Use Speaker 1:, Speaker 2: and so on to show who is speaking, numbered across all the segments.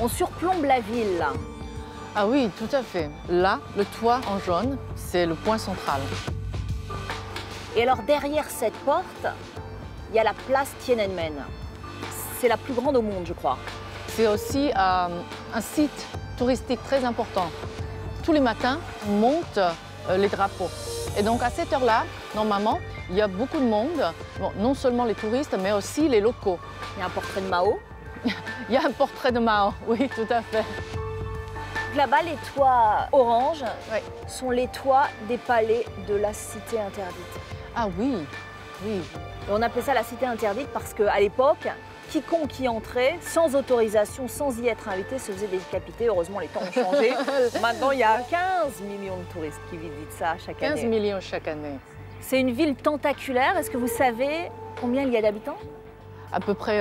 Speaker 1: On surplombe la ville, là.
Speaker 2: Ah oui, tout à fait. Là, le toit en jaune, c'est le point central.
Speaker 1: Et alors, derrière cette porte, il y a la place Tiananmen. C'est la plus grande au monde, je crois.
Speaker 2: C'est aussi un site touristique très important. Tous les matins, on monte les drapeaux. Et donc, à cette heure-là, normalement, il y a beaucoup de monde. Bon, non seulement les touristes, mais aussi les locaux.
Speaker 1: Il y a un portrait de Mao.
Speaker 2: Il y a un portrait de Mao, oui, tout à fait.
Speaker 1: Là-bas, les toits orange
Speaker 2: Oui.
Speaker 1: sont les toits des palais de la cité interdite.
Speaker 2: Ah oui, oui.
Speaker 1: Et on appelait ça la cité interdite parce qu'à l'époque, quiconque y entrait, sans autorisation, sans y être invité, se faisait décapiter. Heureusement, les temps ont changé. Maintenant, il y a 15 millions de touristes qui visitent ça chaque année.
Speaker 2: 15 millions chaque année.
Speaker 1: C'est une ville tentaculaire. Est-ce que vous savez combien il y a d'habitants?
Speaker 2: À peu près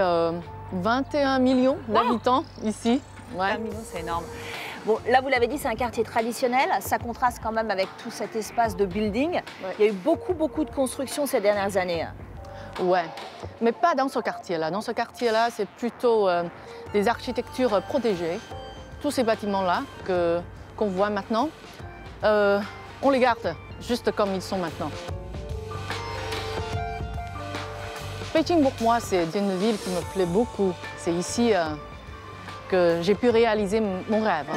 Speaker 2: 21 millions d'habitants ici. Ouais.
Speaker 1: 1 million, c'est énorme. Bon, là, vous l'avez dit, c'est un quartier traditionnel. Ça contraste quand même avec tout cet espace de building.
Speaker 2: Ouais.
Speaker 1: Il y a eu beaucoup de constructions ces dernières années.
Speaker 2: Ouais, mais pas dans ce quartier-là. Dans ce quartier-là, c'est plutôt des architectures protégées. Tous ces bâtiments-là qu'on voit maintenant, on les garde juste comme ils sont maintenant. Pékin, pour moi, c'est une ville qui me plaît beaucoup. C'est ici que j'ai pu réaliser mon rêve.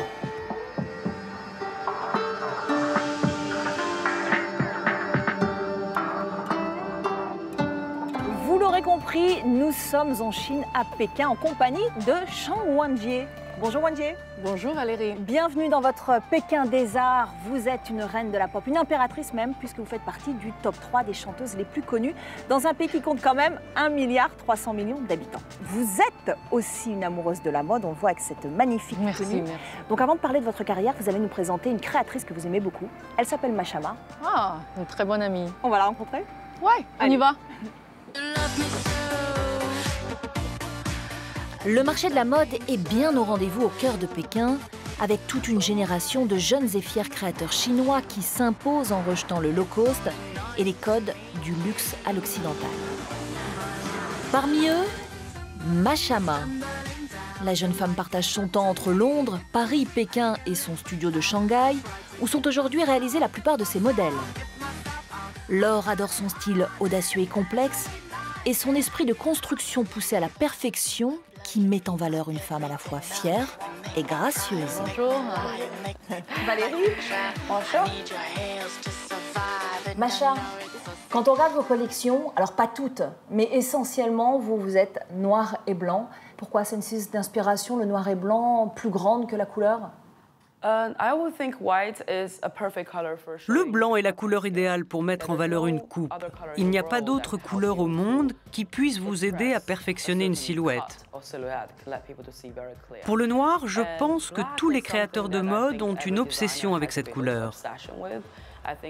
Speaker 1: Vous l'aurez compris, nous sommes en Chine, à Pékin, en compagnie de Shang Wenjie. Bonjour Wenjie.
Speaker 2: Bonjour Valérie.
Speaker 1: Bienvenue dans votre Pékin des Arts. Vous êtes une reine de la pop, une impératrice même, puisque vous faites partie du top 3 des chanteuses les plus connues dans un pays qui compte quand même 1,3 milliard d'habitants. Vous êtes aussi une amoureuse de la mode, on le voit avec cette magnifique tenue.
Speaker 2: Merci.
Speaker 1: Donc avant de parler de votre carrière, vous allez nous présenter une créatrice que vous aimez beaucoup. Elle s'appelle Mashama.
Speaker 2: Ah, une très bonne amie.
Speaker 1: On va la rencontrer?
Speaker 2: Ouais, on y
Speaker 1: Allez.
Speaker 2: va.
Speaker 1: Le marché de la mode est bien au rendez-vous au cœur de Pékin, avec toute une génération de jeunes et fiers créateurs chinois qui s'imposent en rejetant le low-cost et les codes du luxe à l'occidental. Parmi eux, Mashama. La jeune femme partage son temps entre Londres, Paris, Pékin et son studio de Shanghai, où sont aujourd'hui réalisés la plupart de ses modèles. Laure adore son style audacieux et complexe, et son esprit de construction poussé à la perfection qui met en valeur une femme à la fois fière et gracieuse.
Speaker 2: Bonjour.
Speaker 1: Valérie, bonjour. Macha, quand on regarde vos collections, alors pas toutes, mais essentiellement, vous êtes noir et blanc. Pourquoi? C'est une source d'inspiration, le noir et blanc, plus grande que la couleur?
Speaker 3: Le blanc est la couleur idéale pour mettre en valeur une coupe. Il n'y a pas d'autre couleur au monde qui puisse vous aider à perfectionner une silhouette. Pour le noir, je pense que tous les créateurs de mode ont une obsession avec cette couleur.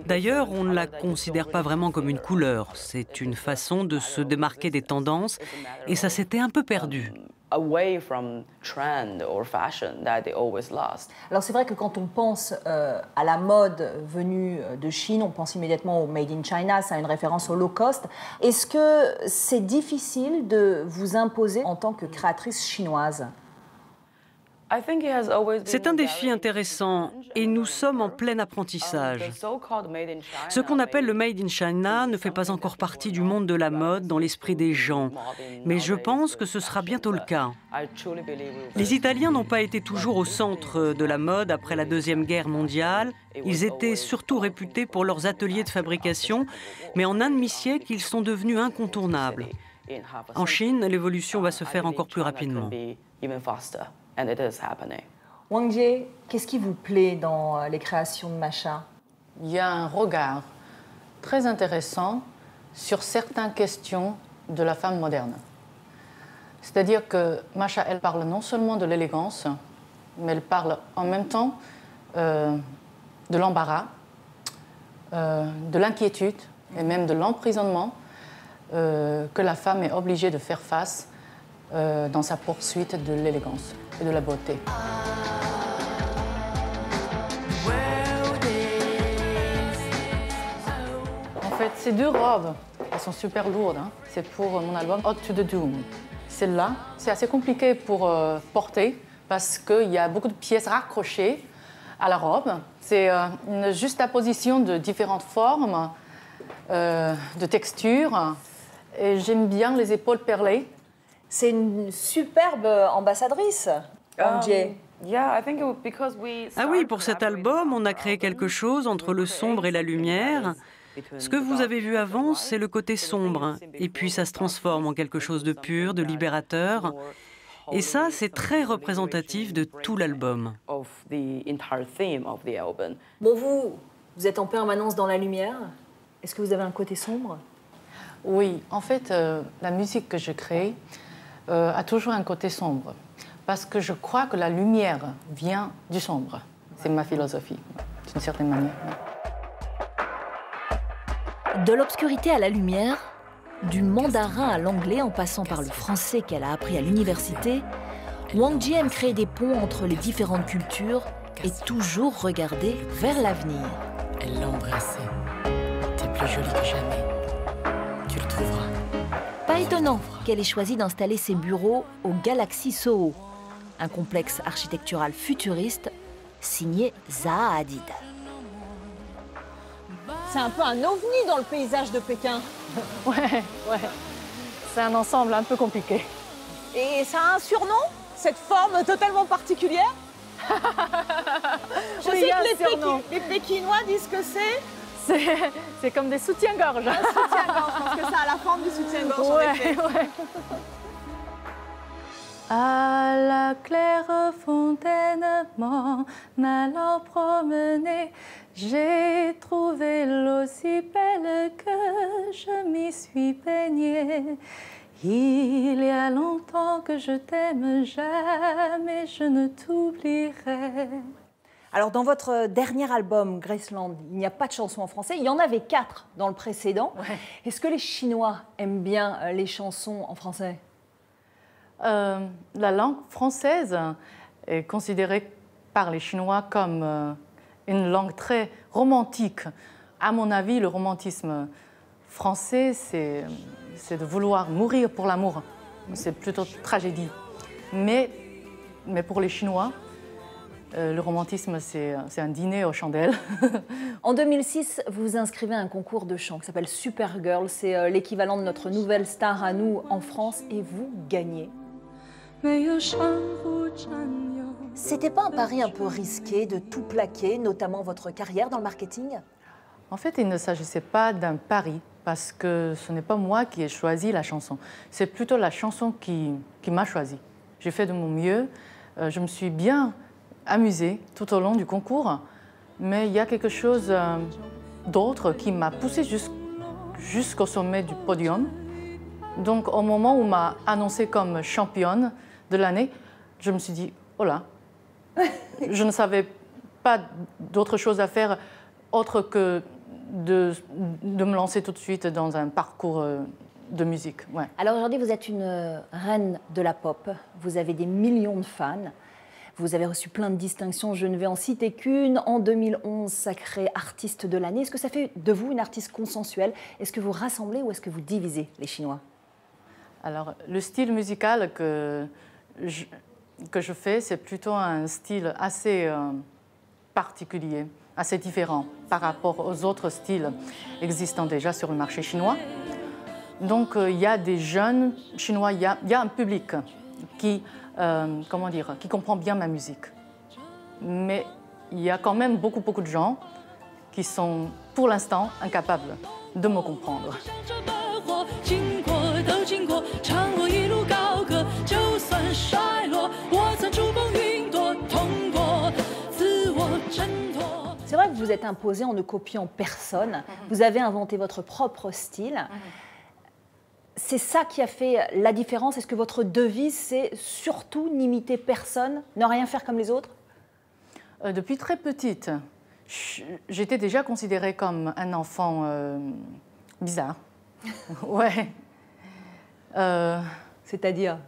Speaker 3: D'ailleurs, on ne la considère pas vraiment comme une couleur. C'est une façon de se démarquer des tendances et ça s'était un peu perdu.
Speaker 1: Alors c'est vrai que quand on pense à la mode venue de Chine, on pense immédiatement au Made in China, ça a une référence au low cost. Est-ce que c'est difficile de vous imposer en tant que créatrice chinoise?
Speaker 3: C'est un défi intéressant et nous sommes en plein apprentissage. Ce qu'on appelle le Made in China ne fait pas encore partie du monde de la mode dans l'esprit des gens, mais je pense que ce sera bientôt le cas. Les Italiens n'ont pas été toujours au centre de la mode après la Deuxième Guerre mondiale. Ils étaient surtout réputés pour leurs ateliers de fabrication, mais en un demi-siècle, ils sont devenus incontournables. En Chine, l'évolution va se faire encore plus rapidement.
Speaker 1: Wenjie, qu'est-ce qui vous plaît dans les créations de Macha?
Speaker 2: Il y a un regard très intéressant sur certaines questions de la femme moderne. C'est-à-dire que Macha, elle parle non seulement de l'élégance, mais elle parle en même temps de l'embarras, de l'inquiétude et même de l'emprisonnement que la femme est obligée de faire face dans sa poursuite de l'élégance et de la beauté. En fait, ces deux robes, elles sont super lourdes. Hein. C'est pour mon album Ode to the Doom. Celle-là, c'est assez compliqué pour porter parce qu'il y a beaucoup de pièces raccrochées à la robe. C'est une juxtaposition de différentes formes, de textures. Et j'aime bien les épaules perlées.
Speaker 1: C'est une superbe ambassadrice, Wang Jie.
Speaker 3: Ah oui, pour cet album, on a créé quelque chose entre le sombre et la lumière. Ce que vous avez vu avant, c'est le côté sombre. Et puis ça se transforme en quelque chose de pur, de libérateur. Et ça, c'est très représentatif de tout l'album.
Speaker 1: Bon, vous êtes en permanence dans la lumière. Est-ce que vous avez un côté sombre?
Speaker 2: Oui, en fait, la musique que je crée a toujours un côté sombre. Parce que je crois que la lumière vient du sombre. C'est ma philosophie, d'une certaine manière.
Speaker 1: De l'obscurité à la lumière, du mandarin à l'anglais en passant par le français qu'elle a appris à l'université, Wang Jie aime créer des ponts entre les différentes cultures et toujours regarder vers l'avenir.
Speaker 4: Elle l'a embrassé. T'es plus jolie que jamais. Tu le trouveras.
Speaker 1: Pas étonnant qu'elle ait choisi d'installer ses bureaux au Galaxy Soho, un complexe architectural futuriste signé Zaha Hadid.
Speaker 5: C'est un peu un ovni dans le paysage de Pékin.
Speaker 2: Ouais. C'est un ensemble un peu compliqué.
Speaker 5: Et ça a un surnom, cette forme totalement particulière? Je sais que les Pékinois disent que
Speaker 2: c'est comme des soutiens-gorge.
Speaker 5: Un soutien-gorge, parce que ça a la forme du soutien-gorge, en effet.
Speaker 2: Ouais. À la claire fontaine, m'en allant promener, j'ai trouvé l'eau si belle que je m'y suis baignée. Il y a longtemps que je t'aime, jamais je ne t'oublierai.
Speaker 5: Alors, dans votre dernier album, Graceland, il n'y a pas de chansons en français. Il y en avait 4 dans le précédent.
Speaker 2: Ouais.
Speaker 5: Est-ce que les Chinois aiment bien les chansons en français?
Speaker 2: La langue française est considérée par les Chinois comme une langue très romantique. À mon avis, le romantisme français, c'est de vouloir mourir pour l'amour. C'est plutôt tragédie. Mais pour les Chinois, le romantisme, c'est un dîner aux chandelles.
Speaker 5: En 2006, vous vous inscrivez à un concours de chant qui s'appelle Supergirl. C'est l'équivalent de notre nouvelle star à nous en France. Et vous gagnez. C'était pas un pari un peu risqué de tout plaquer, notamment votre carrière dans le marketing?
Speaker 2: En fait, il ne s'agissait pas d'un pari, parce que ce n'est pas moi qui ai choisi la chanson. C'est plutôt la chanson qui m'a choisi. J'ai fait de mon mieux. Je me suis bien amusée tout au long du concours, mais il y a quelque chose d'autre qui m'a poussée jusqu'au sommet du podium. Donc, au moment où on m'a annoncée comme championne de l'année, je me suis dit, oh là, je ne savais pas d'autre chose à faire autre que de me lancer tout de suite dans un parcours de musique. Ouais.
Speaker 5: Alors aujourd'hui, vous êtes une reine de la pop. Vous avez des millions de fans. Vous avez reçu plein de distinctions, je ne vais en citer qu'une. En 2011, sacrée artiste de l'année. Est-ce que ça fait de vous une artiste consensuelle? Est-ce que vous rassemblez ou est-ce que vous divisez les Chinois?
Speaker 2: Alors, le style musical que je fais, c'est plutôt un style assez particulier, assez différent par rapport aux autres styles existants déjà sur le marché chinois. Donc, il y a des jeunes Chinois, il y a un public qui comprend bien ma musique. Mais il y a quand même beaucoup de gens qui sont, pour l'instant, incapables de me comprendre.
Speaker 5: C'est vrai que vous êtes imposé en ne copiant personne. Vous avez inventé votre propre style. C'est ça qui a fait la différence. Est-ce que votre devise, c'est surtout n'imiter personne, ne rien faire comme les autres?
Speaker 2: Depuis très petite, j'étais déjà considérée comme un enfant bizarre. Ouais.
Speaker 5: C'est-à-dire?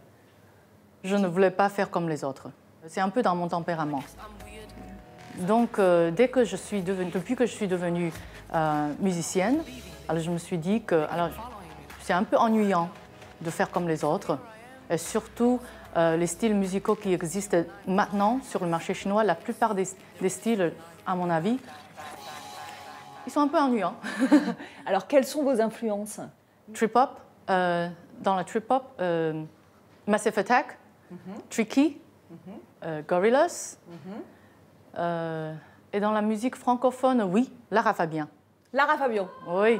Speaker 2: Je ne voulais pas faire comme les autres. C'est un peu dans mon tempérament. Donc, depuis que je suis devenue musicienne, alors je me suis dit que c'est un peu ennuyant de faire comme les autres, et surtout les styles musicaux qui existent maintenant sur le marché chinois, la plupart des styles, à mon avis, ils sont un peu ennuyants.
Speaker 5: Alors, quelles sont vos influences?
Speaker 2: Trip-hop, dans la trip-hop, Massive Attack, Tricky, Gorillaz, et dans la musique francophone, oui, Lara Fabian.
Speaker 5: Lara Fabian.
Speaker 2: Oui,
Speaker 5: Ouais.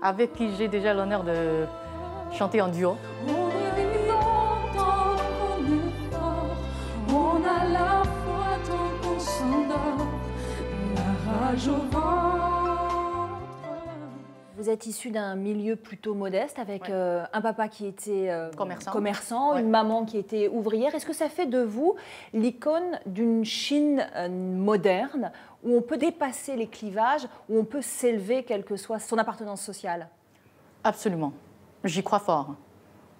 Speaker 2: avec qui j'ai déjà l'honneur de chanter en duo.
Speaker 6: On a la foi tant qu'on s'endort, la rage au ventre.
Speaker 5: Vous êtes issu d'un milieu plutôt modeste avec un papa qui était commerçant,
Speaker 2: Ouais.
Speaker 5: une maman qui était ouvrière. Est-ce que ça fait de vous l'icône d'une Chine moderne où on peut dépasser les clivages, où on peut s'élever quelle que soit son appartenance sociale?
Speaker 2: Absolument. J'y crois fort.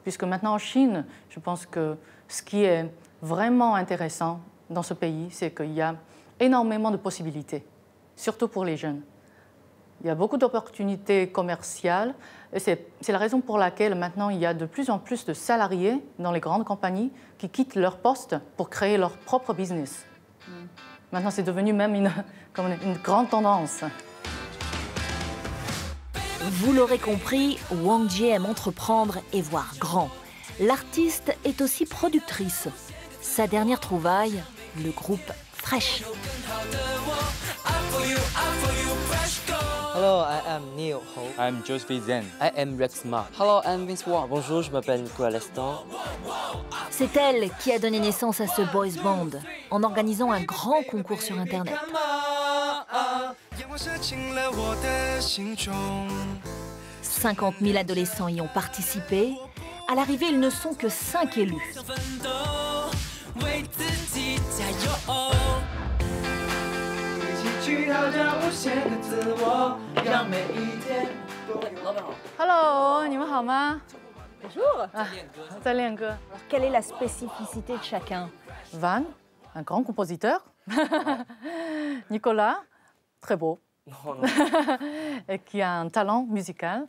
Speaker 2: Puisque maintenant en Chine, je pense que ce qui est vraiment intéressant dans ce pays, c'est qu'il y a énormément de possibilités, surtout pour les jeunes. Il y a beaucoup d'opportunités commerciales et c'est la raison pour laquelle maintenant il y a de plus en plus de salariés dans les grandes compagnies qui quittent leur poste pour créer leur propre business. Maintenant, c'est devenu même une grande tendance.
Speaker 1: Vous l'aurez compris, Wang Jie aime entreprendre et voir grand. L'artiste est aussi productrice. Sa dernière trouvaille, le groupe Fresh.
Speaker 7: Hello, I am Neil Ho.
Speaker 8: I'm Josephine Zen.
Speaker 7: I am Rex Ma. Hello, I'm Vince Wang. Bonjour, je m'appelle Nicolas Lestan.
Speaker 1: C'est elle qui a donné naissance à ce boys band en organisant un grand concours sur Internet. 50 000 adolescents y ont participé. À l'arrivée, ils ne sont que 5 élus.
Speaker 2: Hello, 你们好吗?
Speaker 5: Bonjour.
Speaker 2: Alors,
Speaker 5: Quelle est la spécificité de chacun?
Speaker 2: Van, un grand compositeur. Nicolas, très beau. Et qui a un talent musical.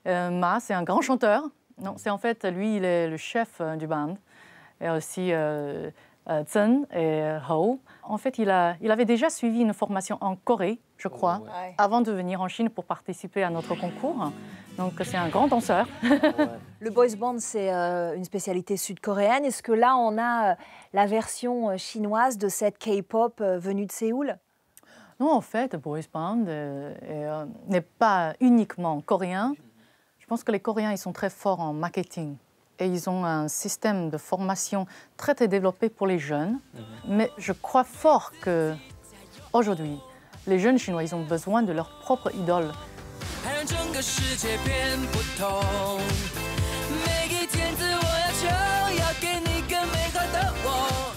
Speaker 2: Ma, c'est un grand chanteur. Non, c'est en fait, lui, il est le chef du band. Et aussi Zen et Ho. En fait, il avait déjà suivi une formation en Corée, je crois, avant de venir en Chine pour participer à notre concours. Donc, c'est un grand danseur.
Speaker 5: Le boys band, c'est une spécialité sud-coréenne. Est-ce que là, on a la version chinoise de cette K-pop venue de Séoul?
Speaker 2: Non, en fait, le boys band n'est pas uniquement coréen. Je pense que les Coréens, ils sont très forts en marketing. Et ils ont un système de formation très, très développé pour les jeunes. Mais je crois fort qu'aujourd'hui, les jeunes Chinois, ils ont besoin de leur propre idole.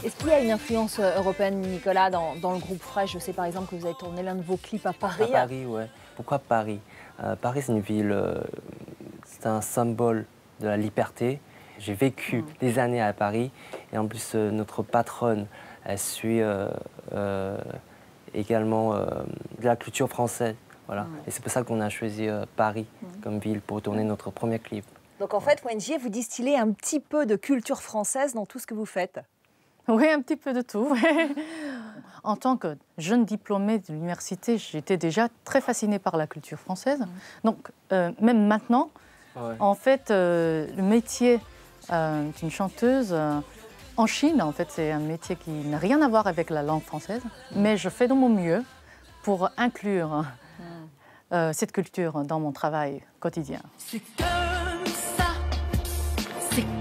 Speaker 5: Est-ce qu'il y a une influence européenne, Nicolas, dans le groupe Fresh? Je sais par exemple que vous avez tourné l'un de vos clips à Paris.
Speaker 7: À Paris, ouais. Pourquoi Paris? Paris, c'est une ville, c'est un symbole de la liberté. J'ai vécu des années à Paris et en plus, notre patronne, elle suit également de la culture française. Voilà. Et c'est pour ça qu'on a choisi Paris comme ville pour tourner notre premier clip.
Speaker 5: Donc en fait, Wang Jie, vous distillez un petit peu de culture française dans tout ce que vous faites.
Speaker 2: Oui, un petit peu de tout. En tant que jeune diplômée de l'université, j'étais déjà très fascinée par la culture française. Donc, même maintenant, en fait, le métier d'une chanteuse en Chine, en fait, c'est un métier qui n'a rien à voir avec la langue française. Mais je fais de mon mieux pour inclure cette culture dans mon travail quotidien.
Speaker 6: C'est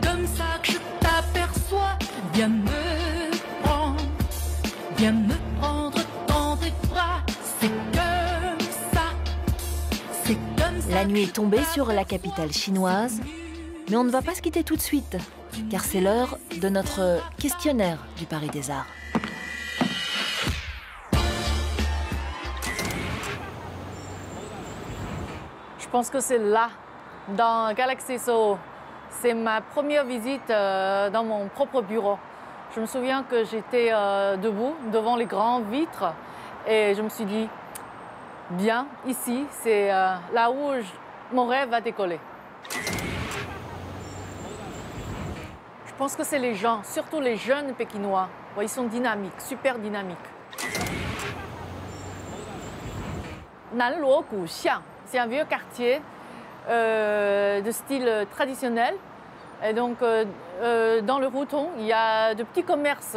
Speaker 6: comme ça que je t'aperçois. Viens me prendre dans tes bras. C'est comme ça.
Speaker 1: La nuit est tombée sur la capitale chinoise, mais on ne va pas se quitter tout de suite, car c'est l'heure de notre questionnaire du Paris des Arts.
Speaker 2: Je pense que c'est là, dans Galaxy Soho. C'est ma première visite dans mon propre bureau. Je me souviens que j'étais debout devant les grandes vitres et je me suis dit, bien, ici, c'est là où mon rêve va décoller. Je pense que c'est les gens, surtout les jeunes Pékinois. Ouais, ils sont dynamiques, super dynamiques. Nanluo Guxiang, c'est un vieux quartier de style traditionnel. Et donc, dans le Routon, il y a de petits commerces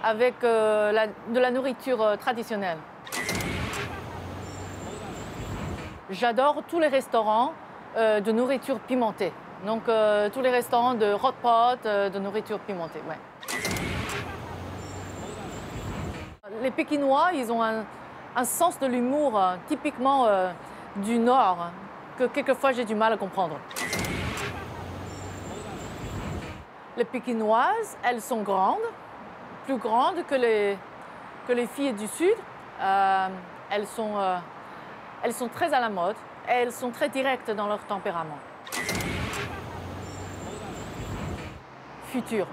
Speaker 2: avec de la nourriture traditionnelle. J'adore tous les restaurants de nourriture pimentée. Donc, tous les restaurants de hot pot, de nourriture pimentée. Ouais. Les Pékinois, ils ont un sens de l'humour typiquement du Nord que quelquefois j'ai du mal à comprendre. Les Pékinoises, elles sont grandes, plus grandes que les filles du Sud. Elles sont très à la mode et elles sont très directes dans leur tempérament. Futur.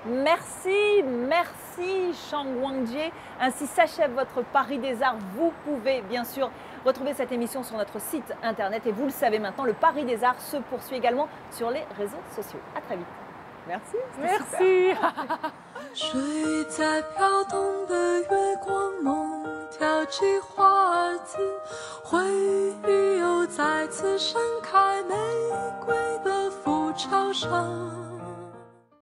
Speaker 5: Merci, merci Shang Guangjie. Ainsi s'achève votre Paris des Arts. Vous pouvez bien sûr retrouver cette émission sur notre site internet et vous le savez maintenant, le Paris des Arts se poursuit également sur les réseaux sociaux. À très vite. Merci.
Speaker 2: Merci.
Speaker 6: 水在飘动的月光梦，挑起花籽，回忆又再次盛开，玫瑰的浮桥上。